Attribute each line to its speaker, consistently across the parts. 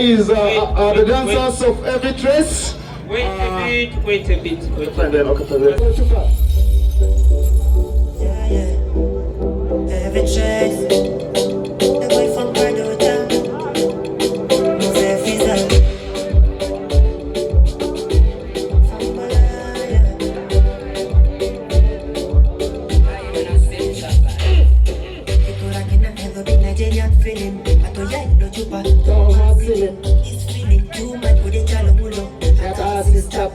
Speaker 1: is the dancers of every Treyz.
Speaker 2: Wait a bit.
Speaker 1: Lochupa.
Speaker 3: Every Treyz, the boy from Baganda, Moses Fiza, from Malaya. People rocking and have a big Nigerian feeling. I told ya, Lochupa, he's feeling too much for the Chalomulo.
Speaker 1: Stop,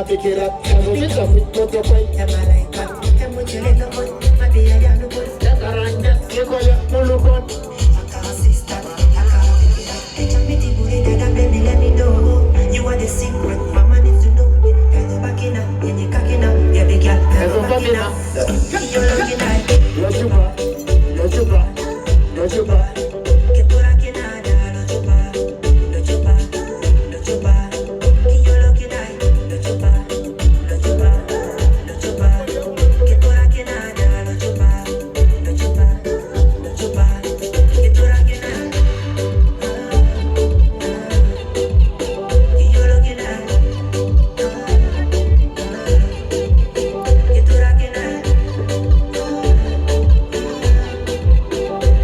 Speaker 1: pick it up,
Speaker 3: you are the secret, mama needs to know. Bakina, and you kakina, yeah, big girl, Bakina. You're looking at Lochupa. Get to Rakina, Lochupa. You're looking at Lochupa. Get to Rakina, Lochupa. Get to Rakina. You're looking at get to Rakina.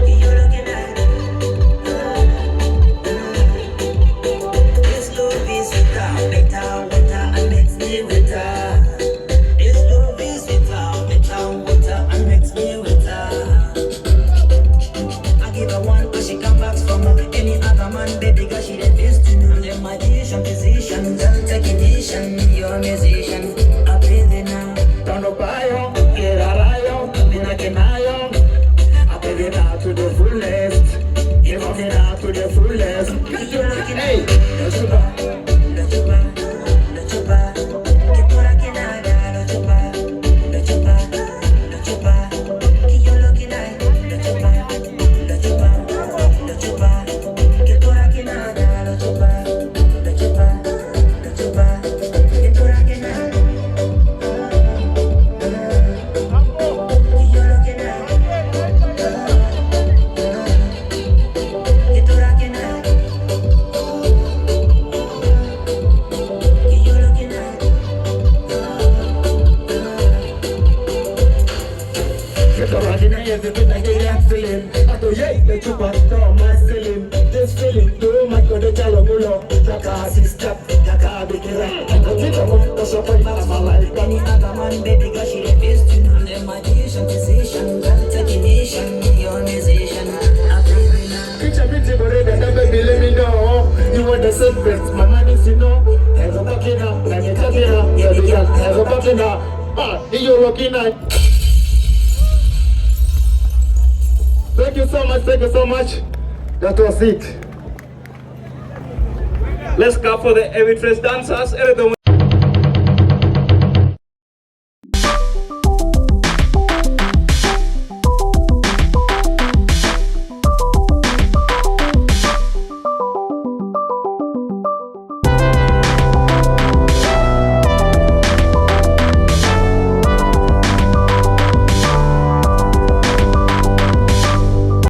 Speaker 3: You're looking at this love is better, and makes me better. This love is better, and makes me better. I give her one cause she come back from any other man, baby, cause she the best to know. I'm the magician, physician, girl technician, you're a musician. I play the now.
Speaker 1: Turn up iron, get a rayon, I can iron. I play it out to the fullest. Give it out to the fullest. Hey, Lochupa.
Speaker 3: Get to Rakina, Lochupa. You're looking at Lochupa. Get to Rakina, Lochupa. Get to Rakina. You're looking at get to Rakina. You're looking at
Speaker 1: Get the rockin' and everything I get that feeling. I do Lochupa, don't my ceiling. This feeling, too much for the Chalomulo. Jaka sister, Jaka Bikira. I think I want to suffer in my life.
Speaker 3: any other man, baby, cause she the best to know. I'm the magician, physician, girl technician, you're a musician. I play the now.
Speaker 1: Picture pretty, but they don't baby, let me know. You want the secret, my man is you know. There's a Bakina, and you're talking now. Yeah, the girl, there's a Bakina. You're looking at. Thank you so much. That was it.
Speaker 2: Let's clap for the every Treyz dancers.